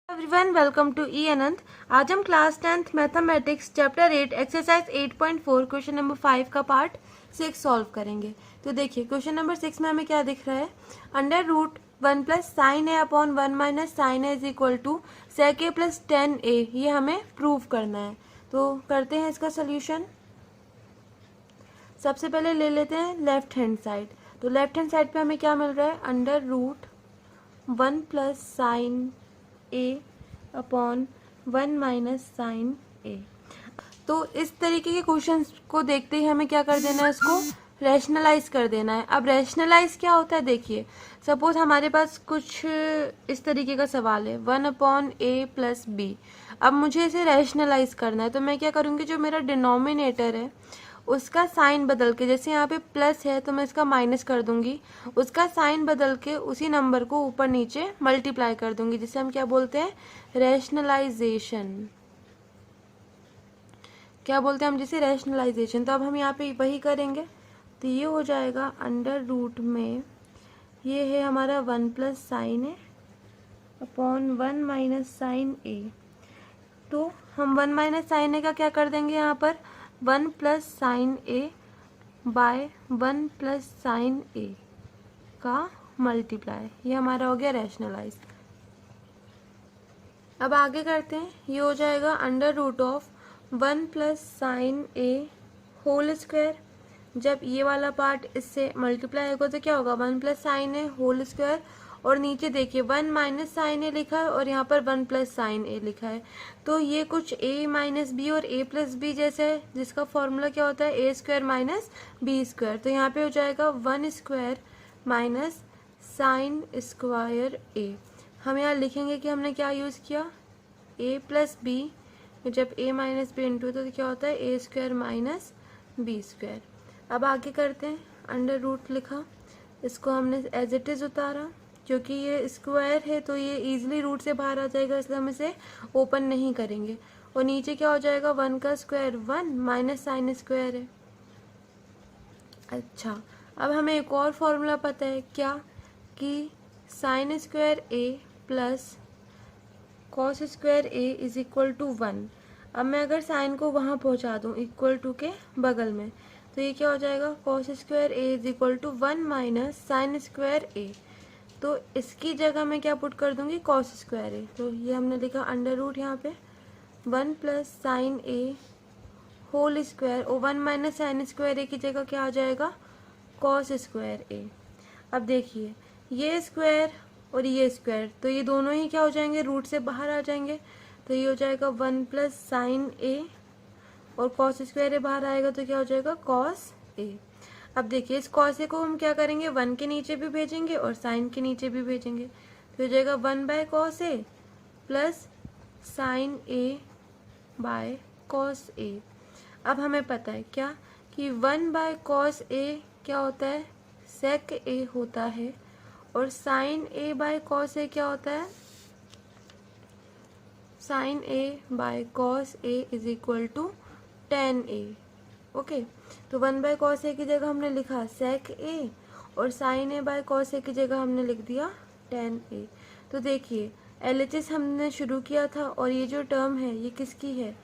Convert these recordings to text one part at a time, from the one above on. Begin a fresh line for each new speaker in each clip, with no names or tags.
Everyone, welcome to ई अनंत। आज हम class 10th mathematics chapter 8 exercise 8.4 question number 5 का part 6 solve करेंगे। तो देखिए क्वेश्चन नंबर 6 में हमें क्या दिख रहा है, under root 1 plus sine A upon 1 minus sine A is equal to sec A plus 10a, ये हमें प्रूव करना है। तो करते हैं इसका सोल्यूशन। सबसे पहले ले लेते हैं लेफ्ट हैंड साइड। तो लेफ्ट हैंड साइड पे हमें क्या मिल रहा है, under root 1 plus sine A upon 1 minus sine A. तो इस तरीके के क्वेश्चंस को देखते ही हमें क्या कर देना है, इसको रैशनलाइज कर देना है। अब रैशनलाइज क्या होता है, देखिए सपोज हमारे पास कुछ इस तरीके का सवाल है 1 अपॉन ए प्लस बी। अब मुझे इसे रैशनलाइज करना है, तो मैं क्या करूँगी, जो मेरा डिनोमिनेटर है उसका साइन बदल के, जैसे यहाँ पे प्लस है तो मैं इसका माइनस कर दूंगी, उसका साइन बदल के उसी नंबर को ऊपर नीचे मल्टीप्लाई कर दूंगी, जिसे हम क्या बोलते हैं, रैशनलाइजेशन। क्या बोलते हैं हम जिसे, रैशनलाइजेशन। तो अब हम यहाँ पे वही करेंगे, तो ये हो जाएगा अंडर रूट में, ये है हमारा 1 plus sine A upon 1 minus sine A. तो हम 1 माइनस साइन ए का क्या कर देंगे, यहाँ पर 1 plus sine A by 1 plus sine ए का मल्टीप्लाई, ये हमारा हो गया रैशनलाइज। अब आगे करते हैं, ये हो जाएगा under root of 1 plus sine A whole square. जब ये वाला पार्ट इससे मल्टीप्लाई होगा तो क्या होगा, 1 plus sine A whole square, और नीचे देखिए 1 माइनस साइन ए लिखा है और यहाँ पर 1 प्लस साइन ए लिखा है। तो ये कुछ a माइनस बी और a प्लस बी जैसे है, जिसका फॉर्मूला क्या होता है, a square minus B square. तो यहाँ पे हो जाएगा 1 square minus sine square a। हम यहाँ लिखेंगे कि हमने क्या यूज़ किया, a प्लस बी, जब a माइनस बी इंटू तो क्या होता है a square minus B square. अब आगे करते हैं, अंडर रूट लिखा, इसको हमने एज इट इज़ उतारा, क्योंकि ये स्क्वायर है तो ये इजीली रूट से बाहर आ जाएगा, इसलिए हम इसे ओपन नहीं करेंगे। और नीचे क्या हो जाएगा, 1 का स्क्वायर 1 माइनस साइन स्क्वायर है। अच्छा, अब हमें एक और फॉर्मूला पता है, क्या कि sine square A plus cos square A is equal to 1। अब मैं अगर साइन को वहाँ पहुँचा दूँ इक्वल टू के बगल में, तो ये क्या हो जाएगा, cos square A is equal to 1 minus sine square A. तो इसकी जगह मैं क्या पुट कर दूंगी, कॉस स्क्वायर ए। तो ये हमने लिखा अंडर रूट यहाँ पे 1 plus sine A whole square, और 1 माइनस साइन स्क्वायर ए की जगह क्या आ जाएगा, कॉस स्क्वायर ए। अब देखिए ये स्क्वायर और ये स्क्वायर, तो ये दोनों ही क्या हो जाएंगे, रूट से बाहर आ जाएंगे। तो ये हो जाएगा 1 प्लस साइन ए, और कॉस स्क्वायर ए बाहर आएगा तो क्या हो जाएगा, कॉस ए। अब देखिए इस कॉस ए को हम क्या करेंगे, 1 के नीचे भी भेजेंगे और साइन के नीचे भी भेजेंगे, तो हो जाएगा 1 by cos A plus sine A by cos A. अब हमें पता है क्या, कि 1 बाय कॉस ए क्या होता है, सेक ए होता है, और sine A by cos A क्या होता है, sine A by cos A is equal to tan A. Okay, तो 1 बाय कॉस ए की जगह हमने लिखा सेक ए, और साइन ए बाय कॉस ए की जगह हमने लिख दिया टेन ए। तो देखिए LHS हमने शुरू किया था, और ये जो टर्म है ये किसकी है,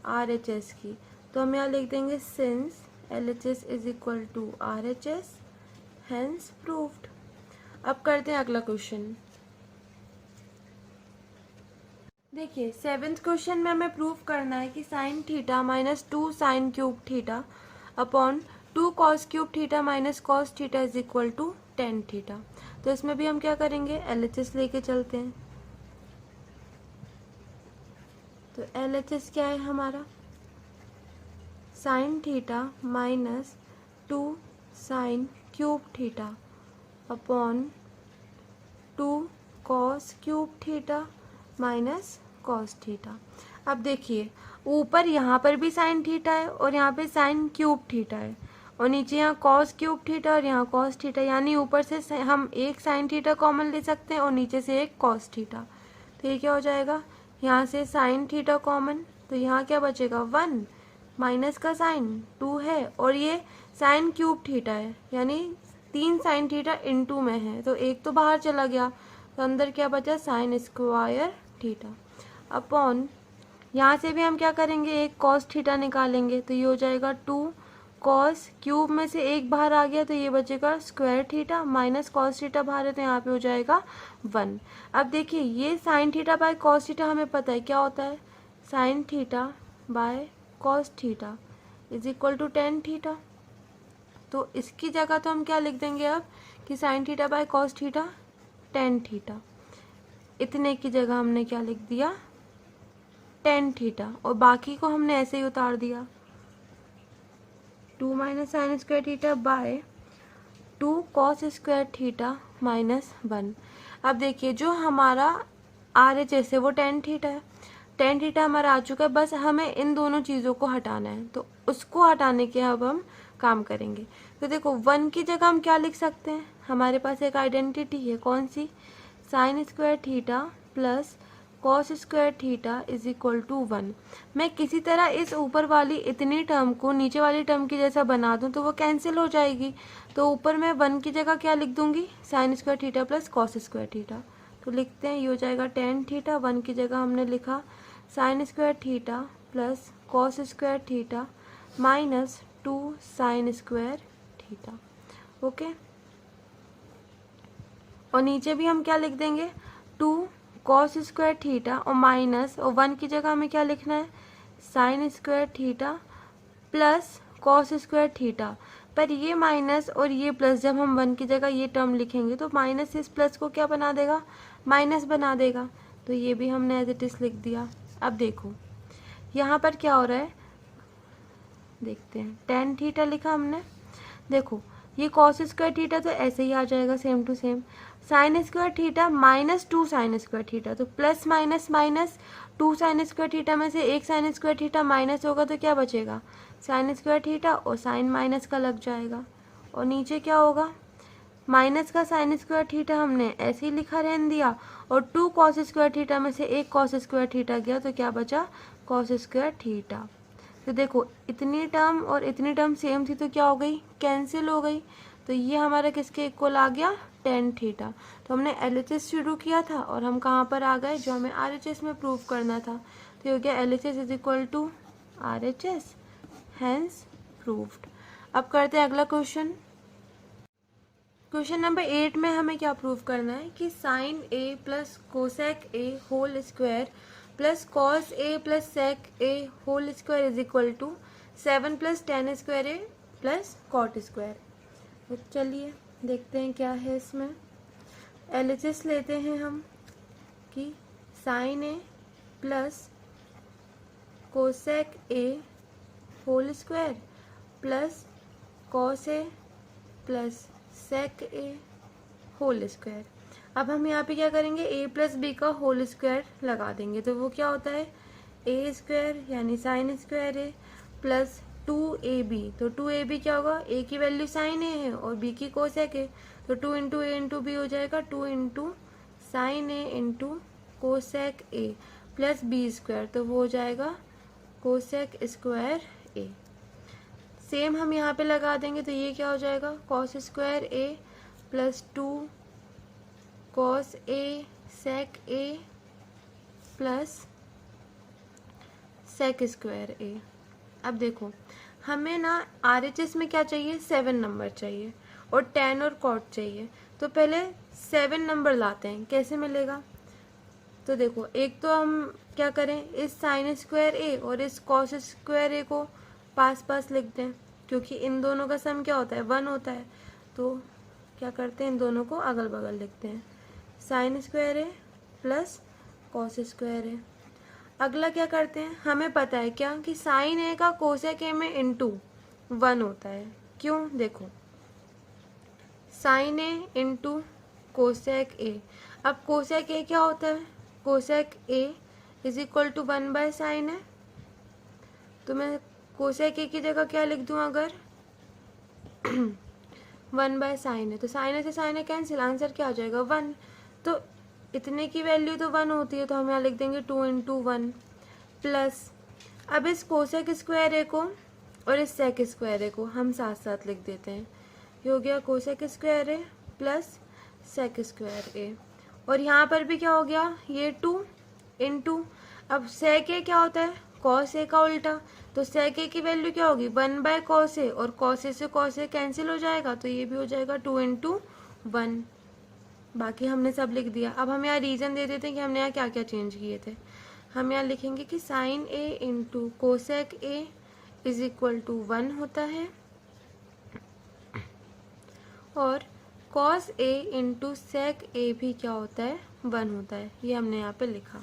RHS की। तो हम यहाँ लिख देंगे since LHS is equal to RHS, hence proved. अब करते हैं अगला क्वेश्चन। देखिए 7th क्वेश्चन में हमें प्रूव करना है कि sine theta minus 2 sine cube theta upon 2 cos cube theta minus cos theta is equal to tan theta. तो इसमें भी हम क्या करेंगे, LHS लेके चलते हैं। तो LHS क्या है हमारा, sign theta minus 2 sine cube theta upon 2 cos cube theta minus cos theta. अब देखिए ऊपर यहाँ पर भी साइन थीटा है और यहाँ पे साइन क्यूब थीटा है, और नीचे यहाँ कॉस क्यूब थीटा और यहाँ कॉस थीटा, यानी ऊपर से हम एक साइन थीटा कॉमन ले सकते हैं और नीचे से एक कॉस थीटा। तो ये क्या हो जाएगा, यहाँ से साइन थीटा कॉमन, तो यहाँ क्या बचेगा 1 माइनस का साइन 2 है, और ये साइन क्यूब थीटा है, यानी 3 साइन थीटा इनटू में है, तो एक तो बाहर चला गया, तो अंदर क्या बचा, साइन स्क्वायर थीटा अपॉन, यहाँ से भी हम क्या करेंगे, एक कॉस थीटा निकालेंगे, तो ये हो जाएगा 2 कॉस, क्यूब में से एक बाहर आ गया तो ये बचेगा square theta, minus cos theta बाहर है तो यहाँ पे हो जाएगा 1। अब देखिए ये sine theta by cos theta हमें पता है क्या होता है, sine theta by cos theta is equal to tan theta. तो इसकी जगह तो हम क्या लिख देंगे अब कि sine theta by cos theta tan theta, इतने की जगह हमने क्या लिख दिया, टेन थीटा, और बाकी को हमने ऐसे ही उतार दिया, 2 minus sine square theta by 2 cos square theta minus 1। अब देखिए जो हमारा RHS है वो टेन थीटा है, टेन थीटा हमारा आ चुका है, बस हमें इन दोनों चीज़ों को हटाना है, तो उसको हटाने के अब हम काम करेंगे। तो देखो 1 की जगह हम क्या लिख सकते हैं, हमारे पास एक आइडेंटिटी है, कौन सी, sine square theta plus cos square theta is equal to 1। मैं किसी तरह इस ऊपर वाली इतनी टर्म को नीचे वाली टर्म की जैसा बना दूं तो वो कैंसिल हो जाएगी, तो ऊपर मैं 1 की जगह क्या लिख दूंगी, sign square theta plus cos square theta, तो लिखते हैं ये हो जाएगा टेन थीटा, 1 की जगह हमने लिखा sign square theta plus cos square theta minus 2 sine square theta. Okay, और नीचे भी हम क्या लिख देंगे, 2 कॉस स्क्वायर थीटा और माइनस, और 1 की जगह हमें क्या लिखना है, sign square theta plus cos square theta, पर ये माइनस और ये प्लस, जब हम 1 की जगह ये टर्म लिखेंगे तो माइनस इस प्लस को क्या बना देगा, माइनस बना देगा, तो ये भी हमने एज इट इज लिख दिया। अब देखो यहाँ पर क्या हो रहा है, देखते हैं, टेन थीटा लिखा हमने, देखो ये कॉस स्क्वायर थीटा तो ऐसे ही आ जाएगा same to same, sine square theta minus 2 sine square theta, तो plus minus minus, 2 sine square theta में से एक साइन स्क्वायर थीटा माइनस होगा तो क्या बचेगा, साइन स्क्वायर थीटा, और साइन माइनस का लग जाएगा, और नीचे क्या होगा, माइनस का साइन स्क्वायर थीटा हमने ऐसे ही लिखा रहने दिया, और 2 कॉस स्क्वायर थीटा में से एक कॉस स्क्वायर थीटा गया तो क्या बचा, कॉस स्क्वायर थीटा। तो देखो इतनी टर्म और इतनी टर्म सेम थी तो क्या हो गई, कैंसिल हो गई, तो ये हमारा किसके इक्वल आ गया, टेन थीटा। तो हमने LHS शुरू किया था और हम कहाँ पर आ गए, जो हमें RHS में प्रूव करना था, तो ये हो गया LHS is equal to RHS, hence proved. अब करते हैं अगला क्वेश्चन। क्वेश्चन नंबर 8 में हमें क्या प्रूव करना है कि sine A plus cosec A whole square plus cos A plus sec A whole square is equal to 7 plus tan square A plus cot square. तो चलिए देखते हैं क्या है इसमें, LHS लेते हैं हम कि sine A plus cosec A whole square plus cos A plus sec A whole square. अब हम यहाँ पे क्या करेंगे, A प्लस बी का होल स्क्वायर लगा देंगे, तो वो क्या होता है, A स्क्वायर यानी sine square A plus 2AB, तो 2AB क्या होगा, A की वैल्यू साइन A है और B की कोसेक है, तो 2 इंटू A इंटू बी हो जाएगा 2 into sine A into cosec A plus B square, तो वो हो जाएगा कोसेक स्क्वायर A। सेम हम यहाँ पे लगा देंगे तो ये क्या हो जाएगा, cos square A plus 2 cos A sec A plus sec square A। अब देखो हमें ना RHS में क्या चाहिए, 7 नंबर चाहिए और tan और cot चाहिए, तो पहले 7 नंबर लाते हैं, कैसे मिलेगा, तो देखो एक तो हम क्या करें, इस साइन स्क्वायर A और इस कॉस स्क्वायर A को पास पास लिख दें, क्योंकि इन दोनों का सम क्या होता है, 1 होता है, तो क्या करते हैं, इन दोनों को अगल बगल लिखते हैं, sign square A plus cos square A। अगला क्या करते हैं, हमें पता है क्या कि साइन A का कोसेक A में इंटू 1 होता है, क्यों, देखो sine A into cosec A। अब कोसेक A क्या होता है, cosec A is equal to 1 by sine है, तो मैं कोसेक A की जगह क्या लिख दूं, अगर 1 बाय साइन है, तो साइन से साइन कैंसिल, आंसर क्या आ जाएगा 1, तो इतने की वैल्यू तो 1 होती है, तो हम यहाँ लिख देंगे 2 इंटू 1 प्लस, अब इस कोसेक स्क्वायर A को और इस सेक स्क्वायर A को हम साथ साथ लिख देते हैं, ये हो गया cosec square A plus sec square A, और यहाँ पर भी क्या हो गया, ये 2 इंटू, अब सेक ए क्या होता है, कॉस ए का उल्टा, तो सेक ए की वैल्यू क्या होगी 1/cos ए, और cos ए से cos ए कैंसिल हो जाएगा, तो ये भी हो जाएगा 2 इंटू 1। बाकी हमने सब लिख दिया। अब हम यहाँ रीजन दे देते हैं कि हमने यहाँ क्या क्या चेंज किए थे। हम यहाँ लिखेंगे कि sine A into cosec A is equal to 1 होता है, और कॉस ए इंटू सेक ए भी क्या होता है 1 होता है। ये हमने यहाँ पे लिखा।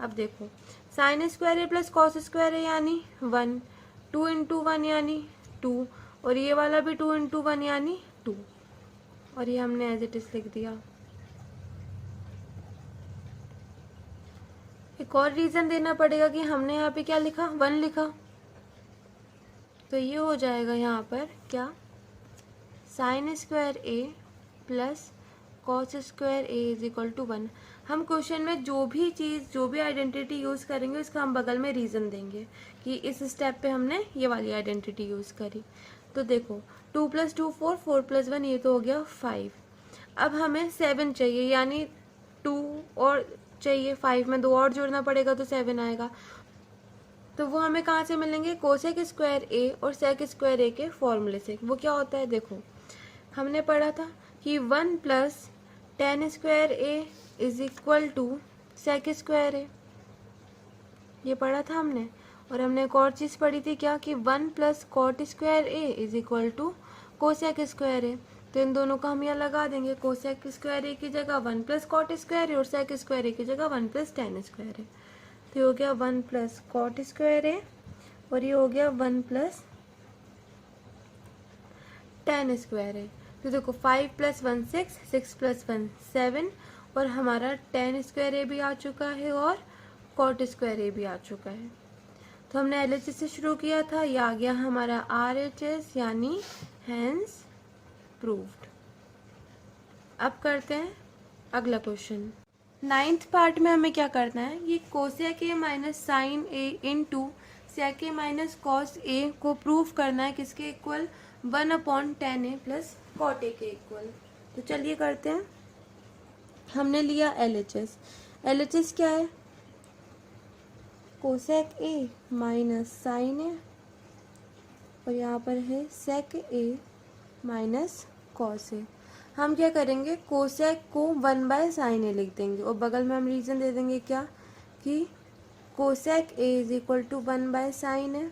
अब देखो sign square A plus cos square ए यानी 1, 2 इंटू 1 यानी 2, और ये वाला भी 2 इंटू 1 यानी 2, और ये हमने एज इट इज लिख दिया। एक और रीजन देना पड़ेगा कि हमने यहाँ पे क्या लिखा 1 लिखा, तो ये हो जाएगा यहाँ पर क्या, sine square A plus cos square A is equal to 1। हम क्वेश्चन में जो भी चीज़, जो भी आइडेंटिटी यूज़ करेंगे उसका हम बगल में रीज़न देंगे कि इस स्टेप पे हमने ये वाली आइडेंटिटी यूज़ करी। तो देखो 2 + 2 4, 4 + 1 ये तो हो गया 5। अब हमें 7 चाहिए, यानी 2 और चाहिए, 5 में 2 और जोड़ना पड़ेगा तो 7 आएगा। तो वो हमें कहाँ से मिलेंगे, कोसेक स्क्वायर ए और सेक स्क्वायर ए के फॉर्मूले से। वो क्या होता है, देखो हमने पढ़ा था कि 1 + tan square A is equal to sec square A, ये पढ़ा था हमने। और हमने एक और चीज़ पढ़ी थी क्या, कि 1 + cot square A is equal to cosec square A. तो इन दोनों का हम यहाँ लगा देंगे, कोसेक स्क्वायर ए की जगह 1 + cot स्क्वायर ए और सेक स्क्वायर ए की जगह 1 + tan स्क्वायर ए। तो ये हो गया 1 + cot स्क्वायर ए, और ये हो गया 1 + tan स्क्वायर ए। तो देखो 5 + 1 6, 6 + 1 7, और हमारा tan स्क्वायर ए भी आ चुका है और cot स्क्वायर ए भी आ चुका है। तो हमने LHS से शुरू किया था, ये आ गया हमारा RHS यानी हैंस प्रूव्ड। अब करते हैं अगला क्वेश्चन। 9th पार्ट में हमें क्या करना है, ये cosec A minus sine A into sec A minus cos A को प्रूव करना है, किसके equal, 1/tan A plus cot A के इक्वल। तो चलिए करते हैं। हमने लिया LHS। LHS क्या है, cosec A minus sine A, और यहाँ पर है सेक ए माइनस कॉस ए। हम क्या करेंगे, कोसेक को 1/sin ए लिख देंगे, और बगल में हम रीजन दे देंगे क्या, कि cosec A is equal to 1/sin A.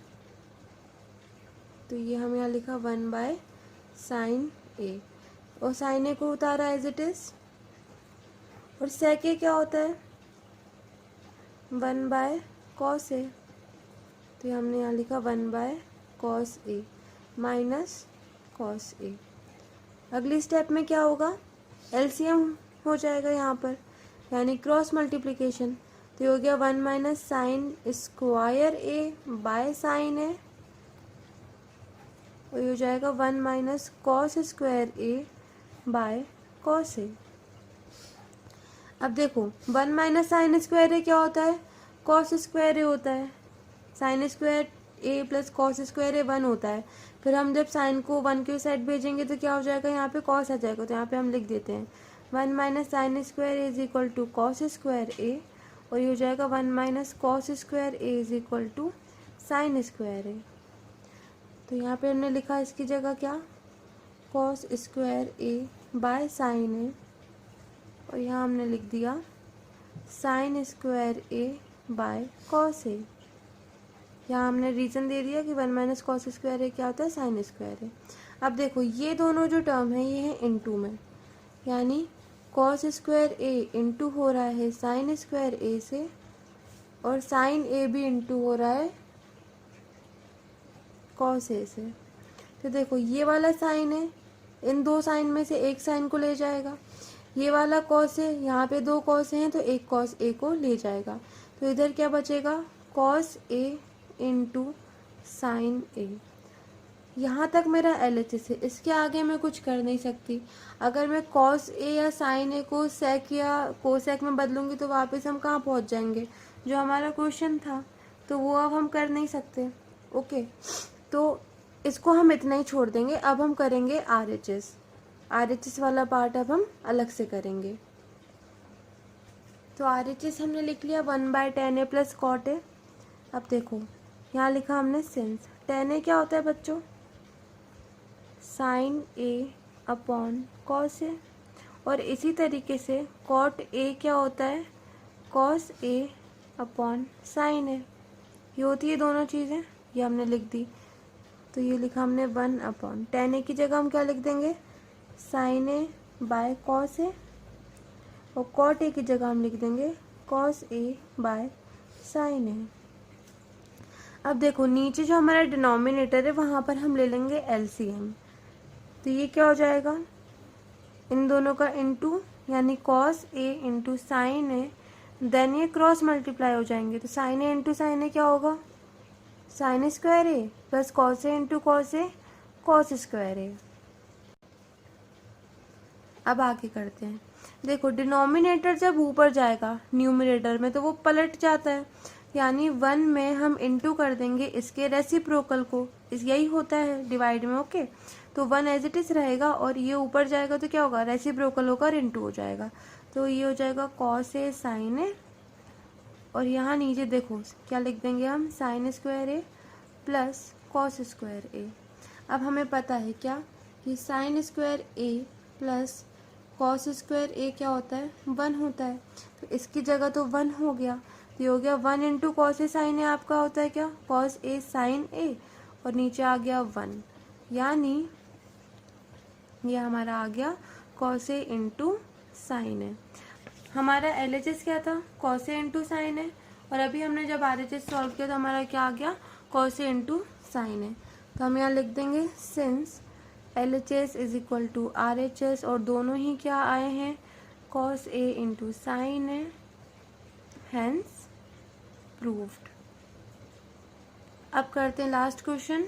तो ये हम यहाँ लिखा 1/sin ए, और साइन ए को उतारा एज इट इज। और सेक ए क्या होता है, 1/cos ए। तो हमने यहाँ लिखा 1/cos ए माइनस cos ए। अगली स्टेप में क्या होगा, LCM हो जाएगा यहाँ पर, यानी क्रॉस मल्टीप्लिकेशन। तो ये हो गया 1 - sin square A by sine A, और ये हो जाएगा 1 - cos square A by cos A. अब देखो 1 - sin स्क्वायर ए क्या होता है, cos स्क्वायर ए होता है। Sign square A plus cos square ए 1 होता है। फिर हम जब साइन को 1 के साइड भेजेंगे तो क्या हो जाएगा, यहाँ पे कॉस आ जाएगा। तो यहाँ पे हम लिख देते हैं 1 - sin square A is equal to cos square A, और ये हो जाएगा 1 - cos square A is equal to sine square A. तो यहाँ पे हमने लिखा इसकी जगह क्या, cos square A by sine A, और यहाँ हमने लिख दिया sine square A by cos A. यहाँ हमने रीजन दे दिया कि 1 - cos स्क्वायर ए क्या होता है, साइन स्क्वायर ए। अब देखो ये दोनों जो टर्म है ये है इनटू में, यानी cos स्क्वायर ए इंटू हो रहा है साइन स्क्वायर ए से, और साइन ए भी इंटू हो रहा है cos ए से। तो देखो ये वाला साइन है, इन दो साइन में से एक साइन को ले जाएगा। ये वाला cos है, यहाँ पे 2 cos हैं तो एक cos ए को ले जाएगा। तो इधर क्या बचेगा, cos ए इंटू साइन ए। यहाँ तक मेरा LHS है, इसके आगे मैं कुछ कर नहीं सकती। अगर मैं cos ए या साइन ए को सेक या कोसेक में बदलूंगी तो वापस हम कहाँ पहुँच जाएंगे, जो हमारा क्वेश्चन था। तो वो अब हम कर नहीं सकते। ओके, तो इसको हम इतना ही छोड़ देंगे। अब हम करेंगे RHS वाला पार्ट अब हम अलग से करेंगे। तो RHS हमने लिख लिया 1/10A प्लस कॉट ए। अब देखो यहाँ लिखा हमने सिंस 10A क्या होता है बच्चों, sign A upon cos A, और इसी तरीके से कॉट ए क्या होता है, कॉस ए अपॉन साइन ए। ये होती है दोनों चीज़ें, ये हमने लिख दी। तो ये लिखा हमने 1/10A की जगह हम क्या लिख देंगे, साइन ए बाय कॉस ए, और कॉट ए की जगह हम लिख देंगे कॉस ए बाय साइन ए। अब देखो नीचे जो हमारा डिनोमिनेटर है वहाँ पर हम ले लेंगे LCM। तो ये क्या हो जाएगा, इन दोनों का इनटू, यानी cos A into sine A, then ये क्रॉस मल्टीप्लाई हो जाएंगे। तो साइन ए इंटू साइन ए क्या होगा, sign square A plus cos A into cos A, cos square ए। अब आगे करते हैं। देखो डिनोमिनेटर जब ऊपर जाएगा न्यूमरेटर में तो वो पलट जाता है, यानी 1 में हम इंटू कर देंगे इसके रेसिप्रोकल को, यही होता है डिवाइड में। ओके, तो 1 एज इट इज रहेगा और ये ऊपर जाएगा तो क्या होगा, रेसिप्रोकल होकर इंटू हो जाएगा। तो ये हो जाएगा कॉस ए साइन ए, और यहाँ नीचे देखो क्या लिख देंगे हम, sign square A plus cos square ए। अब हमें पता है क्या कि sine square A plus cos square A क्या होता है, 1 होता है। तो इसकी जगह तो 1 हो गया, ये हो गया 1 इंटू कॉस ए साइन ए, आपका होता है क्या, कॉस ए साइन ए, और नीचे आ गया 1, यानी ये हमारा आ गया कॉस ए इंटू साइन ए। हमारा LHS क्या था, cos A into sine A, और अभी हमने जब RHS सॉल्व किया तो हमारा क्या आ गया, cos A into sine A. तो हम यहाँ लिख देंगे since LHS is equal to RHS, और दोनों ही क्या आए हैं, cos A into sine A, hence proved. अब करते हैं लास्ट क्वेश्चन।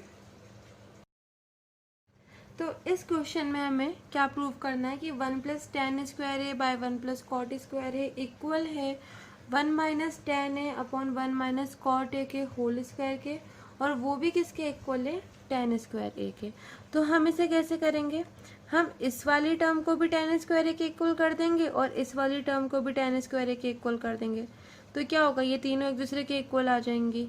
तो इस क्वेश्चन में हमें क्या प्रूव करना है कि 1 plus tan square A by 1 plus cot square A equal है 1 minus tan A upon 1 minus cot A के होल स्क्वायर के, और वो भी किसके इक्वल है, टेन स्क्वायर ए के। तो हम इसे कैसे करेंगे, हम इस वाली टर्म को भी टेन स्क्वायर ए के इक्वल कर देंगे और इस वाली टर्म को भी टेन स्क्वायर ए के इक्वल कर देंगे। तो क्या होगा, ये तीनों एक दूसरे के इक्वल आ जाएंगी।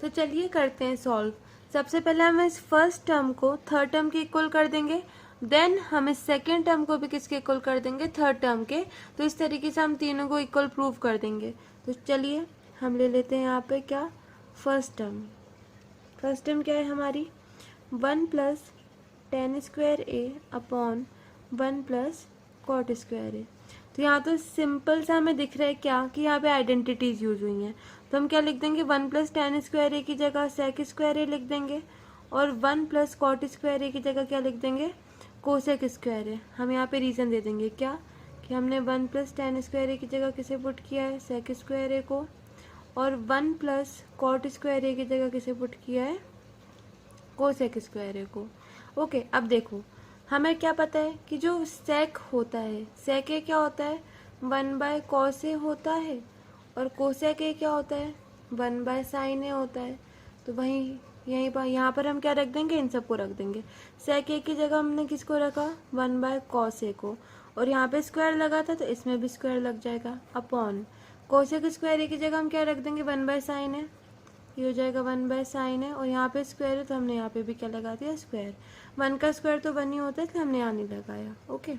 तो चलिए करते हैं सॉल्व। सबसे पहले हम इस फर्स्ट टर्म को थर्ड टर्म के इक्वल कर देंगे, देन हम इस सेकेंड टर्म को भी किसके इक्वल कर देंगे, थर्ड टर्म के। तो इस तरीके से हम तीनों को इक्वल प्रूव कर देंगे। तो चलिए हम ले लेते हैं यहाँ पे क्या, फर्स्ट टर्म। फर्स्ट टर्म क्या है हमारी, 1 plus tan square A upon 1 plus cot square A. तो यहाँ तो सिंपल सा हमें दिख रहा है क्या कि यहाँ पे आइडेंटिटीज यूज हुई हैं। तो हम क्या लिख देंगे, 1 प्लस टेन स्क्वायर ए की जगह सेक स्क्वायर ए लिख देंगे, और 1 प्लस कॉट स्क्वायर ए की जगह क्या लिख देंगे, कोसेक स्क्वायर ए। हम यहाँ पे रीज़न दे देंगे क्या कि हमने 1 प्लस टेन स्क्वायर ए की जगह किसे पुट किया है, सेक स्क्वायर ए को, और 1 प्लस कॉट स्क्वायर ए की जगह किसे पुट किया है, कोसेक स्क्वायर ए को। ओके, अब देखो हमें क्या पता है कि जो सेक होता है, सेक ए क्या होता है, 1 बाय कॉस ए होता है, और कोसेक ए क्या होता है, 1 बाय साइन ए होता है। तो वहीं यहीं पर यहाँ पर हम क्या रख देंगे, इन सबको रख देंगे। सेक ए की जगह हमने किसको रखा, 1 बाय कॉस ए को, और यहाँ पे स्क्वायर लगा था तो इसमें भी स्क्वायर लग जाएगा, अपॉन कोसेक स्क्वायर ए की जगह हम क्या रख देंगे, 1 बाय साइन ए। ये हो जाएगा 1 बाय साइन है, और यहाँ पे स्क्वायर है तो हमने यहाँ पे भी क्या लगा दिया, स्क्वायर। 1 का स्क्वायर तो 1 ही होता है इसलिए हमने यहाँ नहीं लगाया। ओके,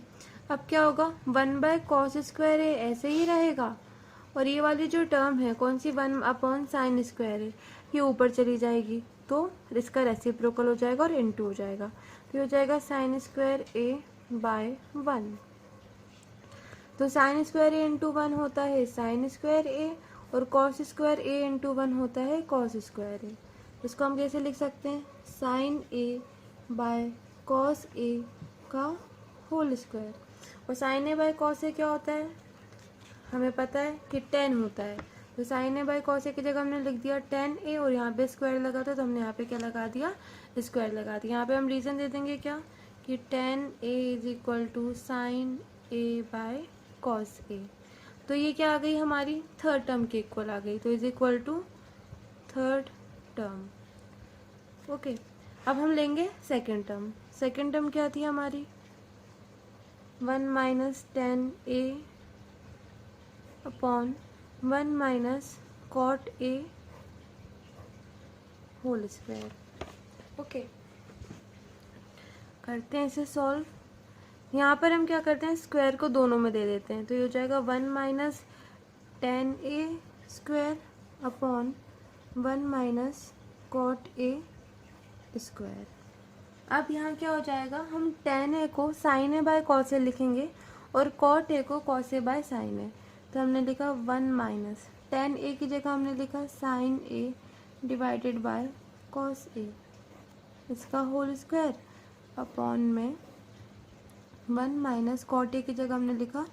अब क्या होगा, 1 बाय कॉस स्क्वायर है ऐसे ही रहेगा, और ये वाली जो टर्म है कौन सी, 1 अपॉन साइन स्क्वायर है, ये ऊपर चली जाएगी तो इसका रेसिप्रोकल हो जाएगा और इनटू हो जाएगा। तो ये हो जाएगा साइन स्क्वायर ए बाय 1। तो साइन स्क्वायर ए इंटू 1 होता है साइन स्क्वायर ए, और कॉस स्क्वायर ए इंटू 1 होता है कॉस स्क्वायर ए। इसको हम कैसे लिख सकते हैं, साइन ए बाय कॉस ए का होल स्क्वायर। और sine A by cos A क्या होता है, हमें पता है कि 10 होता है। तो साइन ए बाय कॉस ए की जगह हमने लिख दिया 10a, और यहाँ पे स्क्वायर लगा था तो हमने यहाँ पे क्या लगा दिया, स्क्वायर लगा दिया। यहाँ पे हम रीज़न दे देंगे क्या कि 10a is equal to sine A by cos A. तो ये क्या आ गई हमारी, थर्ड टर्म के इक्वल आ गई, तो is equal to third term. Okay, अब हम लेंगे सेकेंड टर्म। सेकेंड टर्म क्या थी हमारी, 1 minus 10a upon 1 minus cot a whole square. Okay, करते हैं इसे सॉल्व। यहाँ पर हम क्या करते हैं, स्क्वायर को दोनों में दे देते हैं, तो ये हो जाएगा 1 minus 10a square upon 1 minus cot a square. अब यहाँ क्या हो जाएगा, हम tan a को sin a by cos a लिखेंगे और cot a को cos a by sin a। तो हमने लिखा 1 माइनस tan a की जगह हमने लिखा sin a divided by cos a, इसका होल स्क्वायर अपॉन में 1 माइनस कॉट ए की जगह हमने लिखा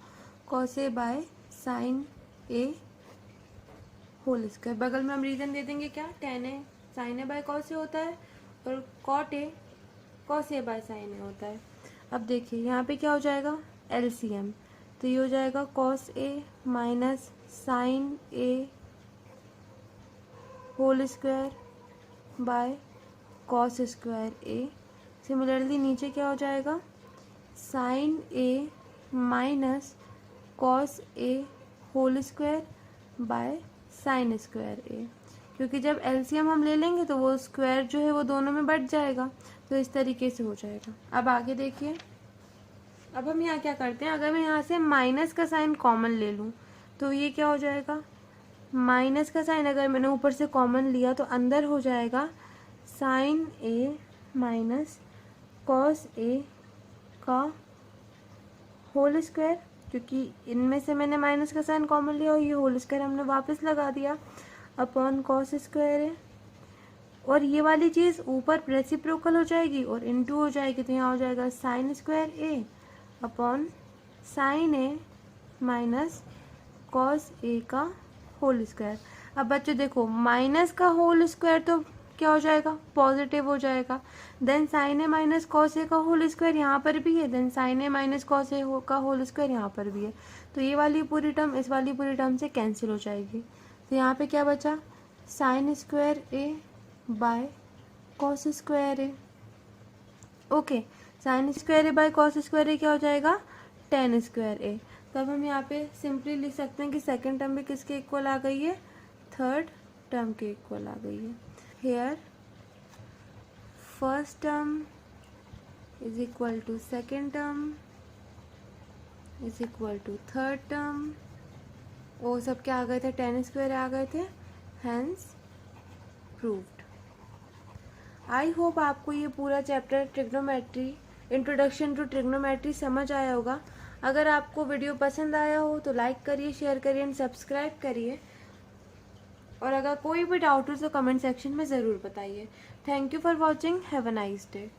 cos a by sin a whole square. बगल में हम रीजन दे देंगे क्या, tan a sin a by cos a होता है और cot a cos a by sin a होता है। अब देखिए यहाँ पे क्या हो जाएगा, LCM, तो ये हो जाएगा cos a minus sin a whole square by cos square a। Similarly नीचे क्या हो जाएगा, sin a minus cos a whole square by sin square a, क्योंकि जब एलसीएम हम ले लेंगे तो वो स्क्वायर जो है वो दोनों में बढ़ जाएगा, तो इस तरीके से हो जाएगा। अब आगे देखिए, अब हम यहाँ क्या करते हैं, अगर मैं यहाँ से माइनस का साइन कॉमन ले लूँ तो ये क्या हो जाएगा, माइनस का साइन अगर मैंने ऊपर से कॉमन लिया तो अंदर हो जाएगा sine a minus cos a का होल स्क्वायर, क्योंकि इनमें से मैंने माइनस का साइन कॉमन लिया और ये होल स्क्वायर हमने वापस लगा दिया अपॉन कॉस स्क्वायर है। और ये वाली चीज़ ऊपर रेसिप्रोकल हो जाएगी और इनटू हो जाएगी, तो यहाँ हो जाएगा sign square a upon sine a minus cos a का होल स्क्वायर। अब बच्चों देखो, माइनस का होल स्क्वायर तो क्या हो जाएगा, पॉजिटिव हो जाएगा। देन साइन ए माइनस कॉस ए का होल स्क्वायर यहाँ पर भी है, देन साइन ए माइनस कॉस ए का होल स्क्वायर यहाँ पर भी है, तो ये वाली पूरी टर्म इस वाली पूरी टर्म से कैंसिल हो जाएगी। तो यहाँ पे क्या बचा, sine square A by cos square A. Okay, sine square A by cos square A क्या हो जाएगा, टेन स्क्वायर ए। तब हम यहाँ पे सिंपली लिख सकते हैं कि सेकेंड टर्म भी किसके इक्वल आ गई है, थर्ड टर्म के इक्वल आ गई है। Here first term is equal to second term is equal to third term, वो सब क्या आ गए थे, टेन स्क्वायर आ गए थे, हैंस प्रूव्ड। आई होप आपको ये पूरा chapter trigonometry, introduction to trigonometry समझ आया होगा। अगर आपको वीडियो पसंद आया हो तो लाइक करिए, शेयर करिए एंड सब्सक्राइब करिए, और अगर कोई भी डाउट हो तो कमेंट सेक्शन में ज़रूर बताइए। Thank you for watching, have a nice day.